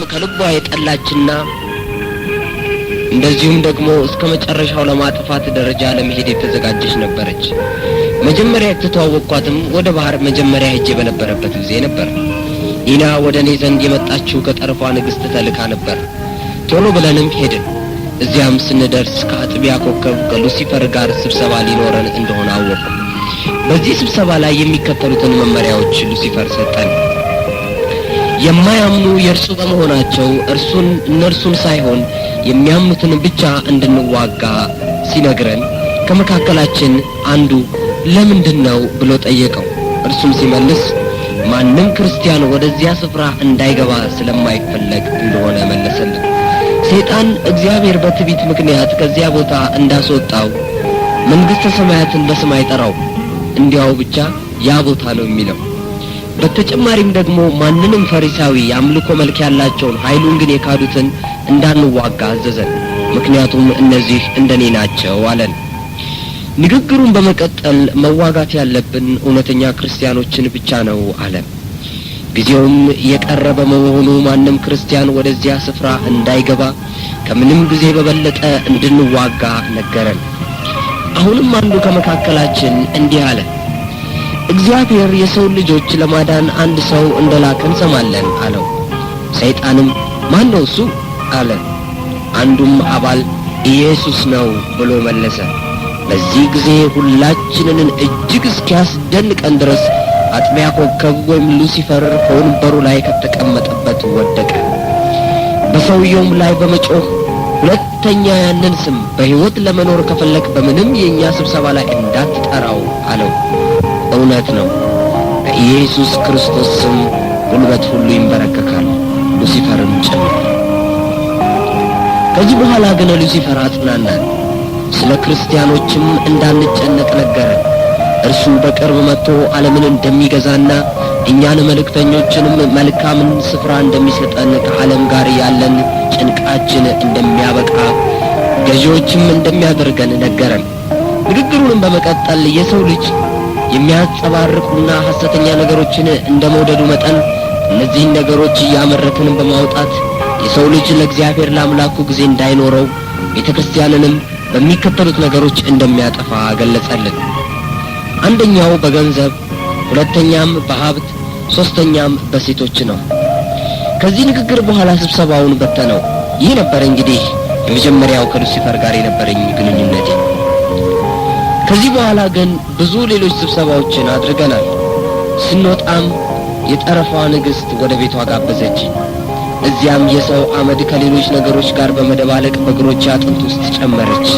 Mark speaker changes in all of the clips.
Speaker 1: ከልቧ የጠላችና እንደዚሁም ደግሞ እስከ መጨረሻው ለማጥፋት ደረጃ ለመሄድ የተዘጋጀች ነበረች። መጀመሪያ የተተዋወቅኳትም ወደ ባህር መጀመሪያ ሄጄ በነበረበት ጊዜ ነበር። ኒና ወደ እኔ ዘንድ የመጣችው ከጠረፏ ንግሥት ተልካ ነበር። ቶሎ ብለንም ሄድን። እዚያም ስንደርስ ከአጥቢያ ኮከብ ከሉሲፈር ጋር ስብሰባ ሊኖረን እንደሆነ አወቅኩ። በዚህ ስብሰባ ላይ የሚከተሉትን መመሪያዎች ሉሲፈር ሰጠን። የማያምኑ የእርሱ በመሆናቸው እነርሱን ሳይሆን የሚያምኑትን ብቻ እንድንዋጋ ሲነግረን ከመካከላችን አንዱ ለምንድነው ብሎ ጠየቀው። እርሱም ሲመልስ ማንም ክርስቲያን ወደዚያ ስፍራ እንዳይገባ ስለማይፈለግ እንደሆነ መለሰልን። ሰይጣን እግዚአብሔር በትዕቢት ምክንያት ከዚያ ቦታ እንዳስወጣው መንግሥተ ሰማያትን በስም አይጠራው፣ እንዲያው ብቻ ያ ቦታ ነው የሚለው። በተጨማሪም ደግሞ ማንንም ፈሪሳዊ የአምልኮ መልክ ያላቸውን ኃይሉን ግን የካዱትን እንዳንዋጋ አዘዘን። ምክንያቱም እነዚህ እንደኔ ናቸው አለን። ንግግሩን በመቀጠል መዋጋት ያለብን እውነተኛ ክርስቲያኖችን ብቻ ነው አለ። ጊዜውም የቀረበ በመሆኑ ማንም ክርስቲያን ወደዚያ ስፍራ እንዳይገባ ከምንም ጊዜ በበለጠ እንድንዋጋ ነገረን። አሁንም አንዱ ከመካከላችን እንዲህ አለ፣ እግዚአብሔር የሰው ልጆች ለማዳን አንድ ሰው እንደላከ እንሰማለን አለው። ሰይጣንም ማን ነው እሱ አለ። አንዱም አባል ኢየሱስ ነው ብሎ መለሰ። በዚህ ጊዜ ሁላችንን እጅግ እስኪያስደንቀን ድረስ አጥቢያ ኮከብ ወይም ሉሲፈር ከወንበሩ ላይ ከተቀመጠበት ወደቀ። በሰውየውም ላይ በመጮህ ሁለተኛ ያንን ስም በሕይወት ለመኖር ከፈለክ በምንም የእኛ ስብሰባ ላይ እንዳትጠራው አለው። እውነት ነው፣ በኢየሱስ ክርስቶስ ስም ጉልበት ሁሉ ይንበረከካል፣ ሉሲፈርም ጭምር። ከዚህ በኋላ ግን ሉሲፈር አጽናናን፣ ስለ ክርስቲያኖችም እንዳንጨነቅ ነገረን። እርሱ በቅርብ መጥቶ ዓለምን እንደሚገዛና እኛን መልእክተኞችንም መልካምን ስፍራ እንደሚሰጠን ከዓለም ጋር ያለን ጭንቃችን እንደሚያበቃ ገዢዎችም እንደሚያደርገን ነገረን። ንግግሩንም በመቀጠል የሰው ልጅ የሚያንጸባርቁና ሐሰተኛ ነገሮችን እንደመውደዱ መጠን እነዚህን ነገሮች እያመረትን በማውጣት የሰው ልጅ ለእግዚአብሔር ለአምላኩ ጊዜ እንዳይኖረው ቤተክርስቲያንንም በሚከተሉት ነገሮች እንደሚያጠፋ ገለጸልን። አንደኛው በገንዘብ፣ ሁለተኛም በሀብት፣ ሶስተኛም በሴቶች ነው። ከዚህ ንግግር በኋላ ስብሰባውን በተነው። ይህ ነበር እንግዲህ የመጀመሪያው ከሉሲፈር ጋር የነበረኝ ግንኙነቴ። ከዚህ በኋላ ግን ብዙ ሌሎች ስብሰባዎችን አድርገናል። ስንወጣም የጠረፏ ንግሥት ወደ ቤቷ ጋበዘችኝ። እዚያም የሰው አመድ ከሌሎች ነገሮች ጋር በመደባለቅ በእግሮቼ አጥንት ውስጥ ጨመረች።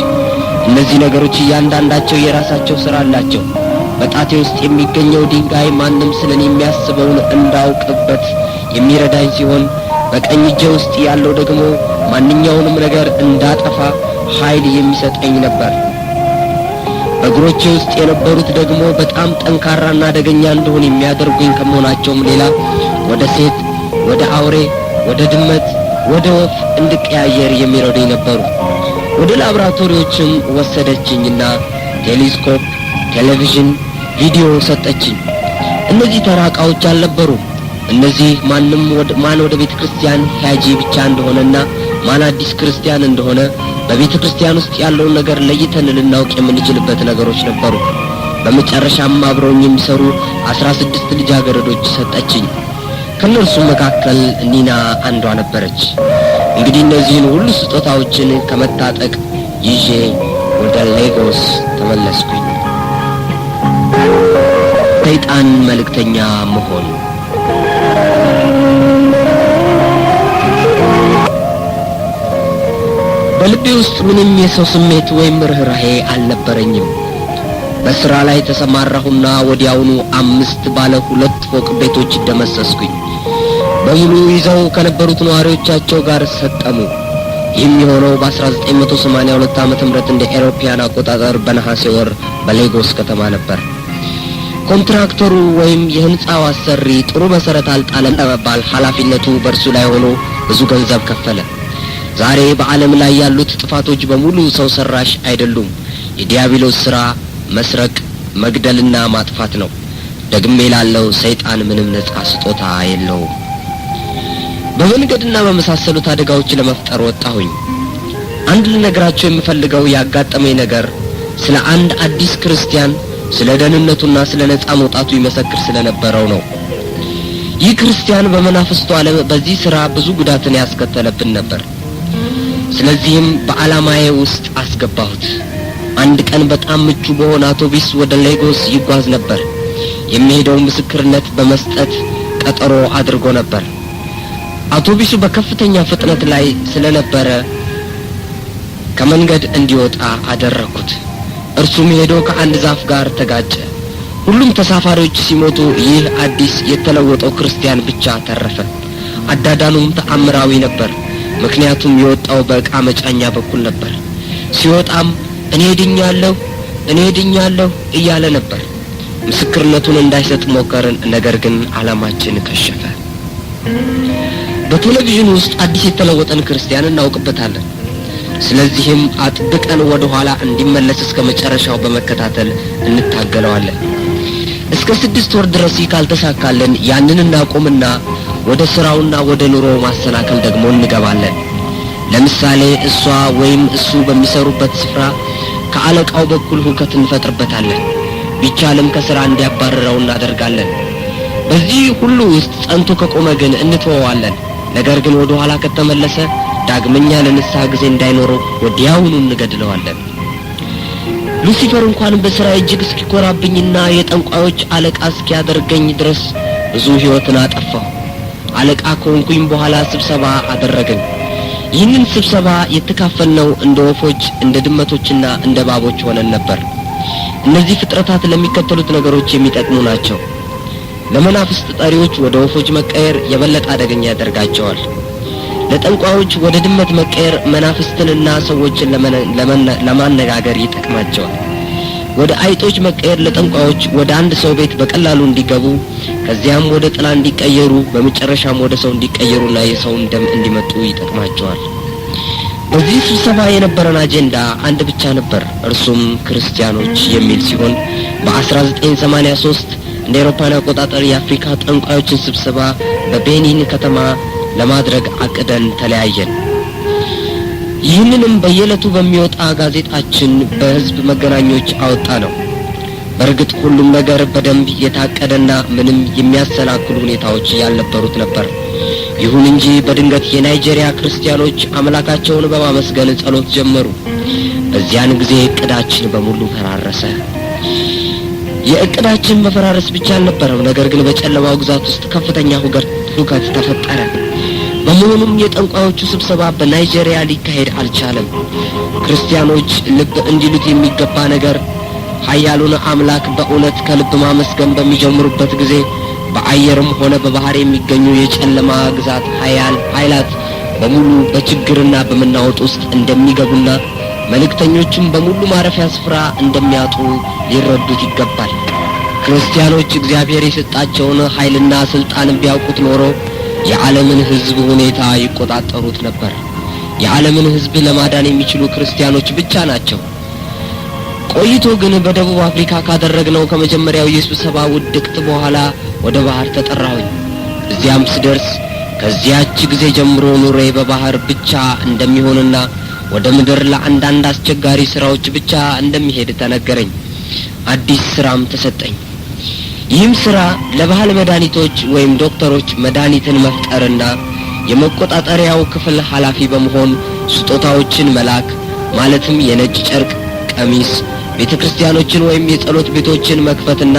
Speaker 1: እነዚህ ነገሮች እያንዳንዳቸው የራሳቸው ሥራ አላቸው። በጣቴ ውስጥ የሚገኘው ድንጋይ ማንም ስለኔ የሚያስበውን እንዳውቅበት የሚረዳኝ ሲሆን፣ በቀኝ እጄ ውስጥ ያለው ደግሞ ማንኛውንም ነገር እንዳጠፋ ኃይል የሚሰጠኝ ነበር። በእግሮቼ ውስጥ የነበሩት ደግሞ በጣም ጠንካራና አደገኛ እንደሆን የሚያደርጉኝ ከመሆናቸውም ሌላ ወደ ሴት፣ ወደ አውሬ፣ ወደ ድመት፣ ወደ ወፍ እንድቀያየር የሚረዱኝ ነበሩ። ወደ ላብራቶሪዎችም ወሰደችኝና ቴሌስኮፕ፣ ቴሌቪዥን፣ ቪዲዮ ሰጠችኝ። እነዚህ ተራ ዕቃዎች አልነበሩም። እነዚህ ማን ወደ ቤተ ክርስቲያን ሄጂ ብቻ እንደሆነና ማን አዲስ ክርስቲያን እንደሆነ በቤተ ክርስቲያን ውስጥ ያለውን ነገር ለይተን ልናውቅ የምንችልበት ነገሮች ነበሩ። በመጨረሻም አብረውኝ የሚሰሩ 16 ልጃገረዶች ሰጠችኝ። ከነርሱም መካከል ኒና አንዷ ነበረች። እንግዲህ እነዚህን ሁሉ ስጦታዎችን ከመታጠቅ ይዤ ወደ ሌጎስ ተመለስኩኝ። ሰይጣን መልእክተኛ መሆን። በልቤ ውስጥ ምንም የሰው ስሜት ወይም ርህራሄ አልነበረኝም። በስራ ላይ ተሰማራሁና ወዲያውኑ 5 ባለ 2 ፎቅ ቤቶች ደመሰስኩኝ። በሙሉ ይዘው ከነበሩት ነዋሪዎቻቸው ጋር ሰጠሙ። ይህም የሆነው በ1982 ዓመተ ምህረት እንደ ኤሮፓያን አቆጣጠር በነሐሴ ወር በሌጎስ ከተማ ነበር። ኮንትራክተሩ ወይም የህንጻው አሰሪ ጥሩ መሰረት አልጣለም ለመባል ኃላፊነቱ በእርሱ ላይ ሆኖ ብዙ ገንዘብ ከፈለ። ዛሬ በዓለም ላይ ያሉት ጥፋቶች በሙሉ ሰው ሰራሽ አይደሉም። የዲያብሎስ ሥራ መስረቅ፣ መግደልና ማጥፋት ነው። ደግሜ ላለው ሰይጣን ምንም ነጻ ስጦታ የለውም። በመንገድና በመሳሰሉት አደጋዎች ለመፍጠር ወጣሁኝ። አንድ ልነግራችሁ የምፈልገው ያጋጠመኝ ነገር ስለ አንድ አዲስ ክርስቲያን ስለ ደህንነቱና ስለ ነጻ መውጣቱ ይመሰክር ስለነበረው ነው። ይህ ክርስቲያን በመናፍስቱ ዓለም በዚህ ሥራ ብዙ ጉዳትን ያስከተለብን ነበር። ስለዚህም በዓላማዬ ውስጥ አስገባሁት። አንድ ቀን በጣም ምቹ በሆነ አውቶቡስ ወደ ሌጎስ ይጓዝ ነበር። የሚሄደው ምስክርነት በመስጠት ቀጠሮ አድርጎ ነበር። አውቶቡሱ በከፍተኛ ፍጥነት ላይ ስለነበረ ከመንገድ እንዲወጣ አደረኩት። እርሱም ሄዶ ከአንድ ዛፍ ጋር ተጋጨ። ሁሉም ተሳፋሪዎች ሲሞቱ ይህ አዲስ የተለወጠው ክርስቲያን ብቻ ተረፈ። አዳዳኑም ተአምራዊ ነበር። ምክንያቱም የወጣው በዕቃ መጫኛ በኩል ነበር። ሲወጣም እኔ ድኛለሁ እያለ ነበር። ምስክርነቱን እንዳይሰጥ ሞከርን፣ ነገር ግን ዓላማችን ከሸፈ። በቴሌቪዥን ውስጥ አዲስ የተለወጠን ክርስቲያን እናውቅበታለን። ስለዚህም አጥብቀን ወደ ኋላ እንዲመለስ እስከ መጨረሻው በመከታተል እንታገለዋለን። እስከ 6 ወር ድረስ ካልተሳካለን ያንን እናቆምና ወደ ስራውና ወደ ኑሮው ማሰናከል ደግሞ እንገባለን። ለምሳሌ እሷ ወይም እሱ በሚሰሩበት ስፍራ ከአለቃው በኩል ሁከት እንፈጥርበታለን። ቢቻልም ከስራ እንዲያባረረው እናደርጋለን። በዚህ ሁሉ ውስጥ ጸንቶ ከቆመ ግን እንተወዋለን። ነገር ግን ወደ ኋላ ከተመለሰ ዳግመኛ ለንስሐ ጊዜ እንዳይኖረው ወዲያውኑ እንገድለዋለን። ሉሲፈር እንኳን በስራ እጅግ እስኪኮራብኝና የጠንቋዮች አለቃ እስኪያደርገኝ ድረስ ብዙ ሕይወትን አጠፋሁ። አለቃ ከሆንኩኝ በኋላ ስብሰባ አደረግን። ይህንን ስብሰባ የተካፈልነው እንደ ወፎች፣ እንደ ድመቶችና እንደ እባቦች ሆነን ነበር። እነዚህ ፍጥረታት ለሚከተሉት ነገሮች የሚጠቅሙ ናቸው። ለመናፍስት ጠሪዎች ወደ ወፎች መቀየር የበለጠ አደገኛ ያደርጋቸዋል። ለጠንቋዮች ወደ ድመት መቀየር መናፍስትንና ሰዎችን ለማነጋገር ይጠቅማቸዋል። ወደ አይጦች መቀየር ለጠንቋዮች ወደ አንድ ሰው ቤት በቀላሉ እንዲገቡ፣ ከዚያም ወደ ጥላ እንዲቀየሩ፣ በመጨረሻም ወደ ሰው እንዲቀየሩና የሰውን ደም እንዲመጡ ይጠቅማቸዋል። በዚህ ስብሰባ የነበረን አጀንዳ አንድ ብቻ ነበር፣ እርሱም ክርስቲያኖች የሚል ሲሆን በ1983 እንደ አውሮፓውያን አቆጣጠር የአፍሪካ ጠንቋዮችን ስብሰባ በቤኒን ከተማ ለማድረግ አቅደን ተለያየን። ይህንንም በየዕለቱ በሚወጣ ጋዜጣችን በህዝብ መገናኞች አወጣ ነው። በእርግጥ ሁሉም ነገር በደንብ የታቀደና ምንም የሚያሰናክሉ ሁኔታዎች ያልነበሩት ነበር። ይሁን እንጂ በድንገት የናይጄሪያ ክርስቲያኖች አምላካቸውን በማመስገን ጸሎት ጀመሩ። በዚያን ጊዜ እቅዳችን በሙሉ ፈራረሰ። የእቅዳችን መፈራረስ ብቻ አልነበረም፣ ነገር ግን በጨለማው ግዛት ውስጥ ከፍተኛ ሁከት ተፈጠረ። በመሆኑም የጠንቋዮቹ ስብሰባ በናይጄሪያ ሊካሄድ አልቻለም። ክርስቲያኖች ልብ እንዲሉት የሚገባ ነገር ኃያሉን አምላክ በእውነት ከልብ ማመስገን በሚጀምሩበት ጊዜ በአየርም ሆነ በባህር የሚገኙ የጨለማ ግዛት ኃይላት በሙሉ በችግርና በመናወጥ ውስጥ እንደሚገቡና መልእክተኞችም በሙሉ ማረፊያ ስፍራ እንደሚያጡ ሊረዱት ይገባል። ክርስቲያኖች እግዚአብሔር የሰጣቸውን ኃይልና ስልጣን ቢያውቁት ኖሮ የዓለምን ሕዝብ ሁኔታ ይቆጣጠሩት ነበር። የዓለምን ሕዝብ ለማዳን የሚችሉ ክርስቲያኖች ብቻ ናቸው። ቆይቶ ግን በደቡብ አፍሪካ ካደረግነው ከመጀመሪያው የስብሰባ ውድቅት በኋላ ወደ ባህር ተጠራሁኝ። እዚያም ስደርስ ከዚያች ጊዜ ጀምሮ ኑሬ በባህር ብቻ እንደሚሆንና ወደ ምድር ለአንዳንድ አስቸጋሪ ስራዎች ብቻ እንደሚሄድ ተነገረኝ። አዲስ ስራም ተሰጠኝ። ይህም ስራ ለባህል መድኃኒቶች ወይም ዶክተሮች መድኃኒትን መፍጠርና የመቆጣጠሪያው ክፍል ኃላፊ በመሆን ስጦታዎችን መላክ፣ ማለትም የነጭ ጨርቅ፣ ቀሚስ፣ ቤተክርስቲያኖችን ወይም የጸሎት ቤቶችን መክፈትና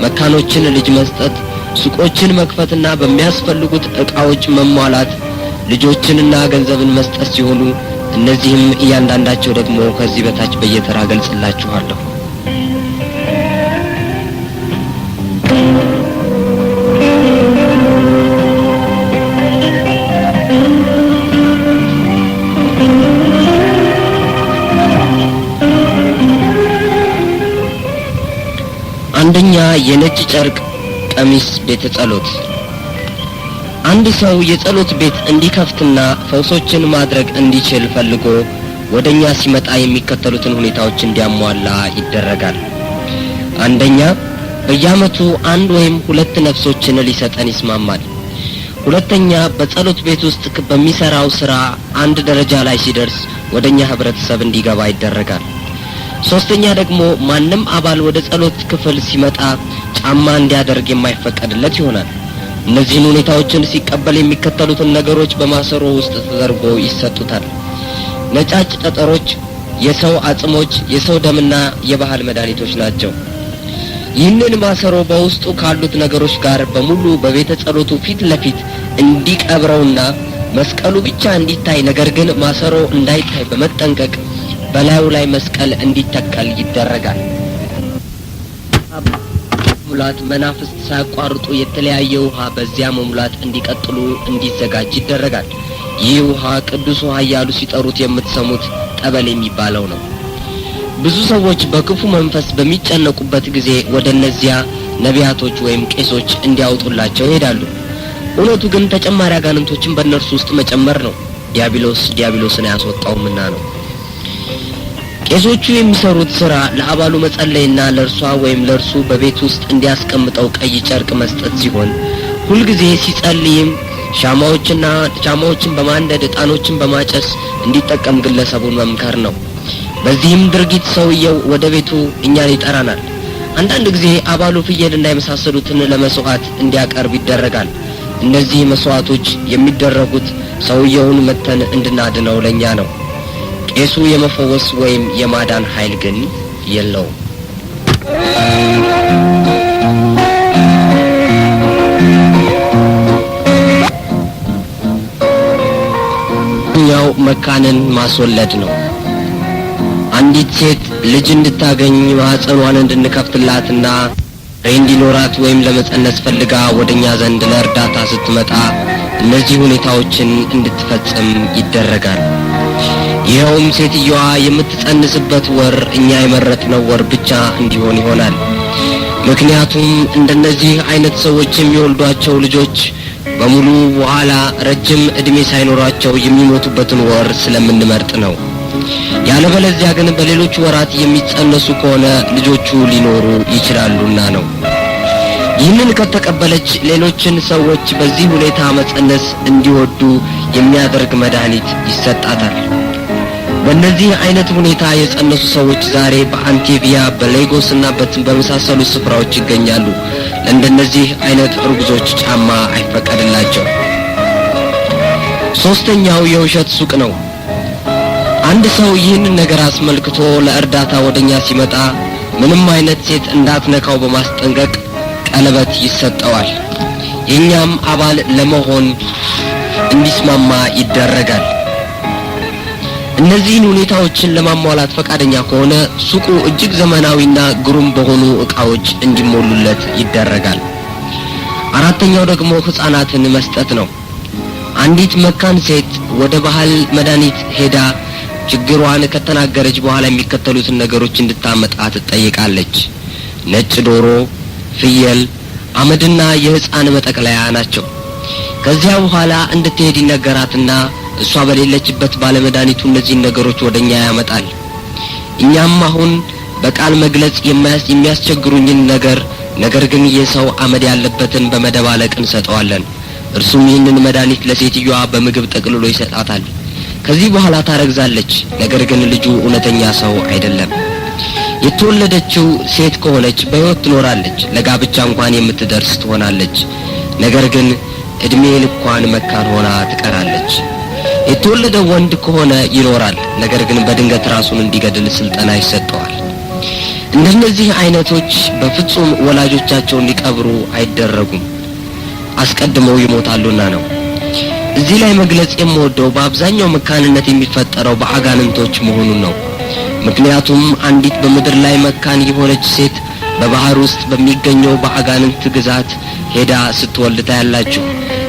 Speaker 1: መካኖችን ልጅ መስጠት፣ ሱቆችን መክፈትና በሚያስፈልጉት ዕቃዎች መሟላት፣ ልጆችንና ገንዘብን መስጠት ሲሆኑ እነዚህም እያንዳንዳቸው ደግሞ ከዚህ በታች በየተራ ገልጽላችኋለሁ። አንደኛ፣ የነጭ ጨርቅ ቀሚስ ቤተ ጸሎት። አንድ ሰው የጸሎት ቤት እንዲከፍትና ፈውሶችን ማድረግ እንዲችል ፈልጎ ወደኛ ሲመጣ የሚከተሉትን ሁኔታዎች እንዲያሟላ ይደረጋል። አንደኛ፣ በየዓመቱ 1 ወይም 2 ነፍሶችን ሊሰጠን ይስማማል። ሁለተኛ በጸሎት ቤት ውስጥ በሚሰራው ስራ አንድ ደረጃ ላይ ሲደርስ ወደኛ ህብረተሰብ እንዲገባ ይደረጋል። ሶስተኛ ደግሞ ማንም አባል ወደ ጸሎት ክፍል ሲመጣ ጫማ እንዲያደርግ የማይፈቀድለት ይሆናል። እነዚህን ሁኔታዎችን ሲቀበል የሚከተሉትን ነገሮች በማሰሮ ውስጥ ተደርጎ ይሰጡታል። ነጫጭ ጠጠሮች፣ የሰው አጽሞች፣ የሰው ደምና የባህል መድኃኒቶች ናቸው። ይህንን ማሰሮ በውስጡ ካሉት ነገሮች ጋር በሙሉ በቤተ ጸሎቱ ፊት ለፊት እንዲቀብረውና መስቀሉ ብቻ እንዲታይ ነገር ግን ማሰሮ እንዳይታይ በመጠንቀቅ በላዩ ላይ መስቀል እንዲተከል ይደረጋል። ሙላት መናፍስት ሳያቋርጡ የተለያየ ውሃ በዚያ መሙላት እንዲቀጥሉ እንዲዘጋጅ ይደረጋል። ይህ ውሃ ቅዱስ ውሃ እያሉ ሲጠሩት የምትሰሙት ጠበል የሚባለው ነው። ብዙ ሰዎች በክፉ መንፈስ በሚጨነቁበት ጊዜ ወደ እነዚያ ነቢያቶች ወይም ቄሶች እንዲያወጡላቸው ይሄዳሉ። እውነቱ ግን ተጨማሪ አጋንንቶችን በእነርሱ ውስጥ መጨመር ነው። ዲያብሎስን ያስወጣውምና ነው። ቄሶቹ የሚሰሩት ስራ ለአባሉ መጸለይና ለእርሷ ወይም ለእርሱ በቤት ውስጥ እንዲያስቀምጠው ቀይ ጨርቅ መስጠት ሲሆን ሁልጊዜ ሲጸልይም ሻማዎችን በማንደድ ዕጣኖችን በማጨስ እንዲጠቀም ግለሰቡን መምከር ነው። በዚህም ድርጊት ሰውየው ወደ ቤቱ እኛን ይጠራናል። አንዳንድ ጊዜ አባሉ ፍየልና የመሳሰሉትን ለመስዋዕት እንዲያቀርብ ይደረጋል። እነዚህ መስዋዕቶች የሚደረጉት ሰውየውን መተን እንድናድነው ለኛ ነው። ቄሱ የመፈወስ ወይም የማዳን ኃይል ግን የለውም። ኛው መካንን ማስወለድ ነው። አንዲት ሴት ልጅ እንድታገኝ ማህፀኗን እንድንከፍትላትና እንዲኖራት ወይም ለመጸነስ ፈልጋ ወደኛ ዘንድ ለእርዳታ ስትመጣ እነዚህ ሁኔታዎችን እንድትፈጽም ይደረጋል። ይኸውም ሴትየዋ የምትጸንስበት ወር እኛ የመረጥነው ወር ብቻ እንዲሆን ይሆናል። ምክንያቱም እንደነዚህ አይነት ሰዎች የሚወልዷቸው ልጆች በሙሉ በኋላ ረጅም እድሜ ሳይኖራቸው የሚሞቱበትን ወር ስለምንመርጥ ነው። ያለበለዚያ ግን በሌሎች ወራት የሚጸነሱ ከሆነ ልጆቹ ሊኖሩ ይችላሉና ነው። ይህንን ከተቀበለች ሌሎችን ሰዎች በዚህ ሁኔታ መጸነስ እንዲወዱ የሚያደርግ መድኃኒት ይሰጣታል። በእነዚህ አይነት ሁኔታ የጸነሱ ሰዎች ዛሬ በአንቴቪያ በሌጎስና በመሳሰሉ ስፍራዎች ይገኛሉ። ለእንደነዚህ አይነት እርጉዞች ጫማ አይፈቀድላቸው። ሶስተኛው የውሸት ሱቅ ነው። አንድ ሰው ይህንን ነገር አስመልክቶ ለእርዳታ ወደኛ ሲመጣ ምንም አይነት ሴት እንዳትነካው በማስጠንቀቅ ቀለበት ይሰጠዋል። የኛም አባል ለመሆን እንዲስማማ ይደረጋል። እነዚህን ሁኔታዎችን ለማሟላት ፈቃደኛ ከሆነ ሱቁ እጅግ ዘመናዊና ግሩም በሆኑ ዕቃዎች እንዲሞሉለት ይደረጋል። አራተኛው ደግሞ ሕፃናትን መስጠት ነው። አንዲት መካን ሴት ወደ ባህል መድኃኒት ሄዳ ችግሯን ከተናገረች በኋላ የሚከተሉትን ነገሮች እንድታመጣ ትጠይቃለች። ነጭ ዶሮ፣ ፍየል፣ አመድና የሕፃን መጠቅለያ ናቸው። ከዚያ በኋላ እንድትሄድ ይነገራትና እሷ በሌለችበት ባለመድኃኒቱ እነዚህን ነገሮች ወደኛ ያመጣል። እኛም አሁን በቃል መግለጽ የሚያስቸግሩኝን ነገር ግን የሰው አመድ ያለበትን በመደባለቅ እንሰጠዋለን። እርሱም ይህንን መድኃኒት ለሴትዮዋ በምግብ ጠቅልሎ ይሰጣታል። ከዚህ በኋላ ታረግዛለች። ነገር ግን ልጁ እውነተኛ ሰው አይደለም። የተወለደችው ሴት ከሆነች በሕይወት ትኖራለች፣ ለጋብቻ እንኳን የምትደርስ ትሆናለች። ነገር ግን እድሜ ልኳን መካን ሆና ትቀራለች። የተወለደ ወንድ ከሆነ ይኖራል፣ ነገር ግን በድንገት ራሱን እንዲገድል ስልጠና ይሰጠዋል። እንደነዚህ አይነቶች በፍጹም ወላጆቻቸውን ሊቀብሩ አይደረጉም፣ አስቀድመው ይሞታሉና ነው። እዚህ ላይ መግለጽ የምወደው በአብዛኛው መካንነት የሚፈጠረው በአጋንንቶች መሆኑን ነው። ምክንያቱም አንዲት በምድር ላይ መካን የሆነች ሴት በባህር ውስጥ በሚገኘው በአጋንንት ግዛት ሄዳ ስትወልድ ታያላችሁ።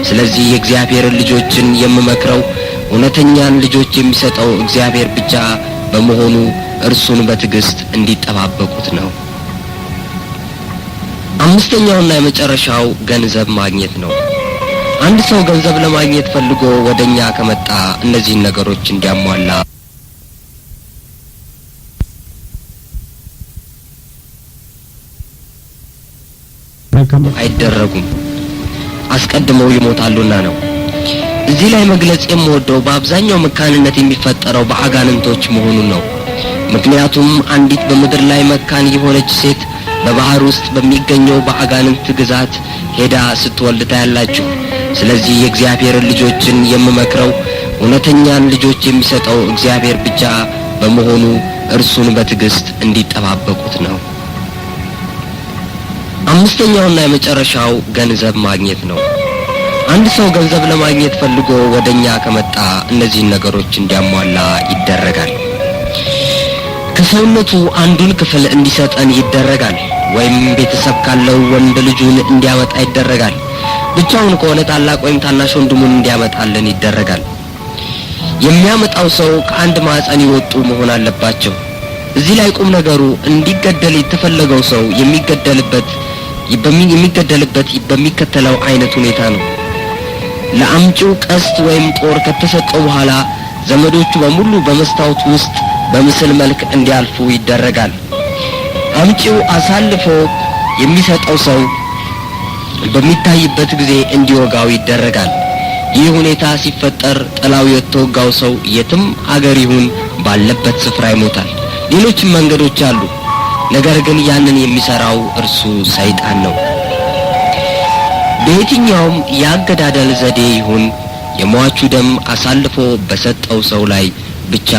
Speaker 1: ስለዚህ የእግዚአብሔርን ልጆችን የምመክረው እውነተኛን ልጆች የሚሰጠው እግዚአብሔር ብቻ በመሆኑ እርሱን በትዕግስት እንዲጠባበቁት ነው። አምስተኛውና የመጨረሻው ገንዘብ ማግኘት ነው። አንድ ሰው ገንዘብ ለማግኘት ፈልጎ ወደኛ ከመጣ እነዚህን ነገሮች እንዲያሟላ አይደረጉም። አስቀድመው ይሞታሉና ነው። እዚህ ላይ መግለጽ የምወደው በአብዛኛው መካንነት የሚፈጠረው በአጋንንቶች መሆኑን ነው። ምክንያቱም አንዲት በምድር ላይ መካን የሆነች ሴት በባህር ውስጥ በሚገኘው በአጋንንት ግዛት ሄዳ ስትወልድ ታያላችሁ። ስለዚህ የእግዚአብሔር ልጆችን የምመክረው እውነተኛን ልጆች የሚሰጠው እግዚአብሔር ብቻ በመሆኑ እርሱን በትዕግስት እንዲጠባበቁት ነው። አምስተኛውና የመጨረሻው ገንዘብ ማግኘት ነው። አንድ ሰው ገንዘብ ለማግኘት ፈልጎ ወደኛ ከመጣ እነዚህን ነገሮች እንዲያሟላ ይደረጋል። ከሰውነቱ አንዱን ክፍል እንዲሰጠን ይደረጋል። ወይም ቤተሰብ ካለው ወንድ ልጁን እንዲያመጣ ይደረጋል። ብቻውን ከሆነ ታላቅ ወይም ታናሽ ወንድሙን እንዲያመጣልን ይደረጋል። የሚያመጣው ሰው ከአንድ ማህፀን የወጡ መሆን አለባቸው። እዚህ ላይ ቁም ነገሩ እንዲገደል የተፈለገው ሰው የሚገደልበት በሚከተለው አይነት ሁኔታ ነው። ለአምጪው ቀስት ወይም ጦር ከተሰጠው በኋላ ዘመዶቹ በሙሉ በመስታወት ውስጥ በምስል መልክ እንዲያልፉ ይደረጋል። አምጪው አሳልፎ የሚሰጠው ሰው በሚታይበት ጊዜ እንዲወጋው ይደረጋል። ይህ ሁኔታ ሲፈጠር ጥላው የተወጋው ሰው የትም አገር ይሁን ባለበት ስፍራ ይሞታል። ሌሎችም መንገዶች አሉ። ነገር ግን ያንን የሚሰራው እርሱ ሰይጣን ነው። በየትኛውም ያገዳደል ዘዴ ይሁን የሟቹ ደም አሳልፎ በሰጠው ሰው ላይ ብቻ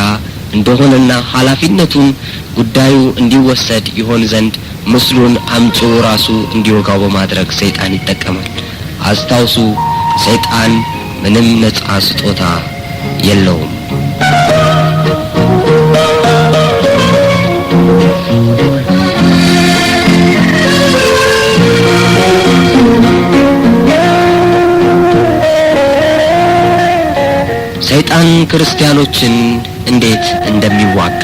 Speaker 1: እንደሆነና ኃላፊነቱን ጉዳዩ እንዲወሰድ ይሆን ዘንድ ምስሉን አምጪው ራሱ እንዲወጋው በማድረግ ሰይጣን ይጠቀማል። አስታውሱ፣ ሰይጣን ምንም ነጻ ስጦታ የለውም። ሰይጣን ክርስቲያኖችን እንዴት እንደሚዋጋ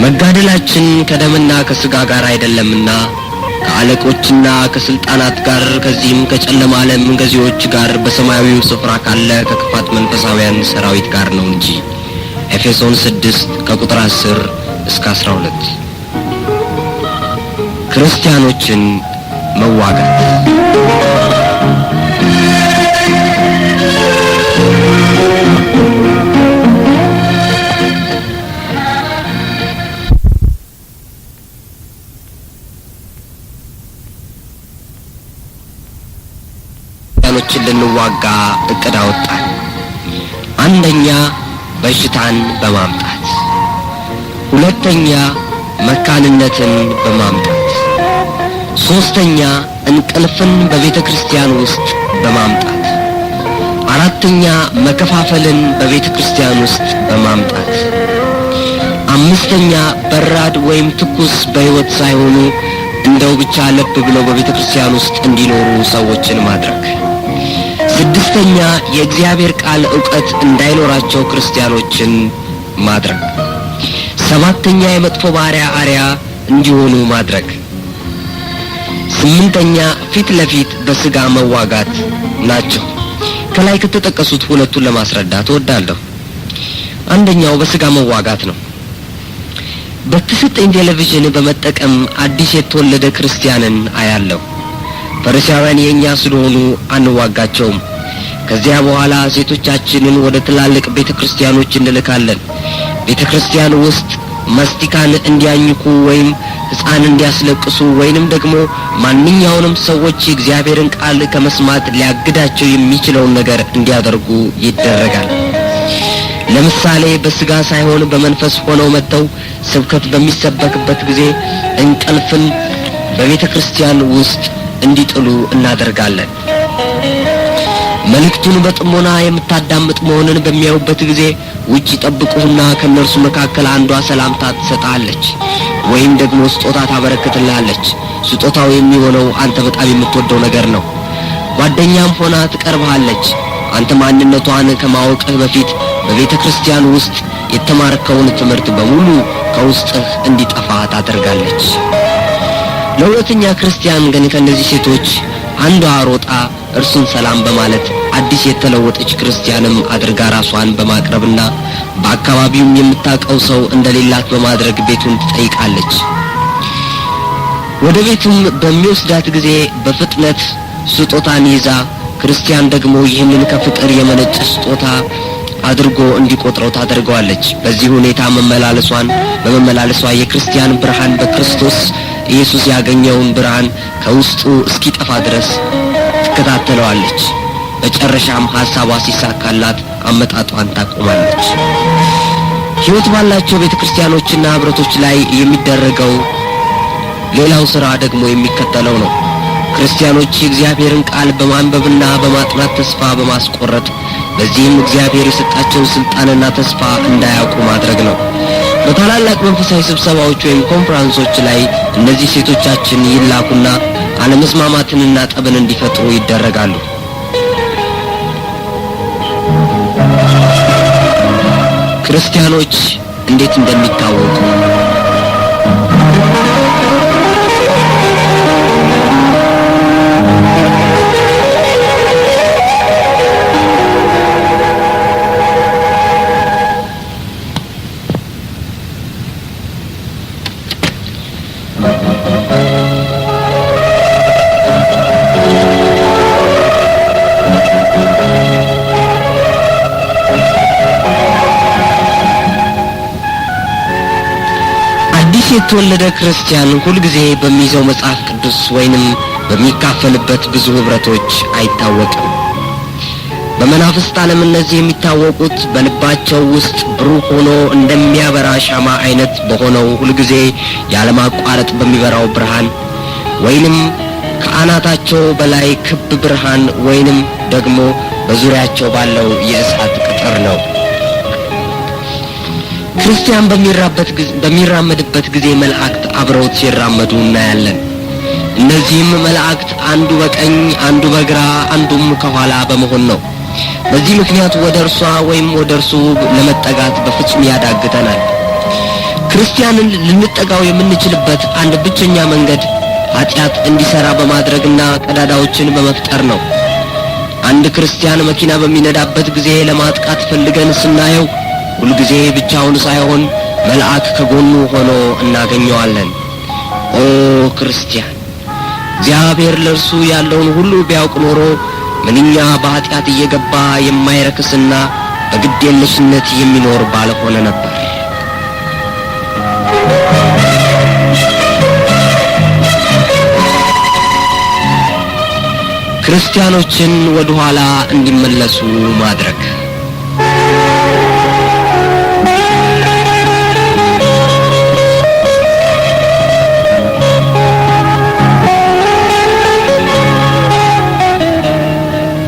Speaker 1: መጋደላችን ከደምና ከስጋ ጋር አይደለምና ከአለቆችና ከስልጣናት ጋር ከዚህም ከጨለማ ዓለም ገዢዎች ጋር በሰማያዊው ስፍራ ካለ ከክፋት መንፈሳውያን ሰራዊት ጋር ነው እንጂ። ኤፌሶን 6 ከቁጥር 10 እስከ 12። ክርስቲያኖችን መዋጋት ልንዋጋ እቅድ አወጣን። አንደኛ በሽታን በማምጣት፣ ሁለተኛ መካንነትን በማምጣት፣ ሶስተኛ እንቅልፍን በቤተ ክርስቲያን ውስጥ በማምጣት፣ አራተኛ መከፋፈልን በቤተ ክርስቲያን ውስጥ በማምጣት፣ አምስተኛ በራድ ወይም ትኩስ በሕይወት ሳይሆኑ እንደው ብቻ ለብ ብለው በቤተ ክርስቲያን ውስጥ እንዲኖሩ ሰዎችን ማድረግ፣ ስድስተኛ የእግዚአብሔር ቃል ዕውቀት እንዳይኖራቸው ክርስቲያኖችን ማድረግ፣ ሰባተኛ የመጥፎ ባሪያ አርያ እንዲሆኑ ማድረግ፣ ስምንተኛ ፊት ለፊት በስጋ መዋጋት ናቸው። ከላይ ከተጠቀሱት ሁለቱን ለማስረዳት እወዳለሁ። አንደኛው በስጋ መዋጋት ነው። በተሰጠኝ ቴሌቪዥን በመጠቀም አዲስ የተወለደ ክርስቲያንን አያለሁ። ፈሪሳውያን የኛ ስለሆኑ አንዋጋቸውም። ከዚያ በኋላ ሴቶቻችንን ወደ ትላልቅ ቤተክርስቲያኖች እንልካለን። ቤተክርስቲያን ውስጥ ማስቲካን እንዲያኝኩ ወይም ሕፃን እንዲያስለቅሱ ወይንም ደግሞ ማንኛውንም ሰዎች የእግዚአብሔርን ቃል ከመስማት ሊያግዳቸው የሚችለውን ነገር እንዲያደርጉ ይደረጋል። ለምሳሌ በስጋ ሳይሆን በመንፈስ ሆነው መጥተው ስብከት በሚሰበክበት ጊዜ እንቅልፍን በቤተ ክርስቲያን ውስጥ እንዲጥሉ እናደርጋለን። መልእክቱን በጥሞና የምታዳምጥ መሆንን በሚያዩበት ጊዜ ውጪ ጠብቁህና ከነርሱ መካከል አንዷ ሰላምታ ትሰጣለች ወይም ደግሞ ስጦታ ታበረክትልሃለች። ስጦታው የሚሆነው አንተ በጣም የምትወደው ነገር ነው። ጓደኛም ሆና ትቀርብሃለች። አንተ ማንነቷን ከማወቅህ በፊት በቤተ ክርስቲያን ውስጥ የተማርከውን ትምህርት በሙሉ ከውስጥህ እንዲጠፋ ታደርጋለች። ለሁለተኛ ክርስቲያን ግን ከነዚህ ሴቶች አንዷ ሮጣ እርሱን ሰላም በማለት አዲስ የተለወጠች ክርስቲያንም አድርጋ ራሷን በማቅረብና በአካባቢውም የምታውቀው ሰው እንደሌላት በማድረግ ቤቱን ትጠይቃለች። ወደ ቤቱም በሚወስዳት ጊዜ በፍጥነት ስጦታን ይዛ ክርስቲያን ደግሞ ይህንን ከፍቅር የመነጨ ስጦታ አድርጎ እንዲቆጥረው ታደርገዋለች። በዚህ ሁኔታ በመመላለሷ የክርስቲያን ብርሃን በክርስቶስ ኢየሱስ ያገኘውን ብርሃን ከውስጡ እስኪጠፋ ድረስ ትከታተለዋለች። በጨረሻም ሐሳቧ ሲሳካላት አመጣጧን ታቆማለች። ሕይወት ባላቸው ቤተክርስቲያኖችና ህብረቶች ላይ የሚደረገው ሌላው ሥራ ደግሞ የሚከተለው ነው። ክርስቲያኖች የእግዚአብሔርን ቃል በማንበብና በማጥናት ተስፋ በማስቆረጥ በዚህም እግዚአብሔር የሰጣቸውን ስልጣንና ተስፋ እንዳያውቁ ማድረግ ነው። በታላላቅ መንፈሳዊ ስብሰባዎች ወይም ኮንፈረንሶች ላይ እነዚህ ሴቶቻችን ይላኩና አለመስማማትንና ጠብን እንዲፈጥሩ ይደረጋሉ። ክርስቲያኖች እንዴት እንደሚታወቁ የተወለደ ክርስቲያን ሁልጊዜ በሚይዘው መጽሐፍ ቅዱስ ወይንም በሚካፈልበት ብዙ ህብረቶች አይታወቅም። በመናፍስት ዓለም እነዚህ የሚታወቁት በልባቸው ውስጥ ብሩህ ሆኖ እንደሚያበራ ሻማ አይነት በሆነው ሁልጊዜ ያለማቋረጥ በሚበራው ብርሃን ወይንም ከአናታቸው በላይ ክብ ብርሃን ወይንም ደግሞ በዙሪያቸው ባለው የእሳት ቅጥር ነው። ክርስቲያን በሚራመድበት ጊዜ መላእክት አብረውት ሲራመዱ እናያለን። እነዚህም መላእክት አንዱ በቀኝ አንዱ በግራ አንዱም ከኋላ በመሆን ነው። በዚህ ምክንያት ወደ እርሷ ወይም ወደ እርሱ ለመጠጋት በፍጹም ያዳግተናል። ክርስቲያንን ልንጠጋው የምንችልበት አንድ ብቸኛ መንገድ ኃጢአት እንዲሰራ በማድረግና ቀዳዳዎችን በመፍጠር ነው። አንድ ክርስቲያን መኪና በሚነዳበት ጊዜ ለማጥቃት ፈልገን ስናየው ሁልጊዜ ብቻውን ሳይሆን መልአክ ከጎኑ ሆኖ እናገኘዋለን። ኦ ክርስቲያን፣ እግዚአብሔር ለእርሱ ያለውን ሁሉ ቢያውቅ ኖሮ ምንኛ በኃጢአት እየገባ የማይረክስና በግዴለሽነት የሚኖር ባልሆነ ነበር። ክርስቲያኖችን ወደ ኋላ እንዲመለሱ ማድረግ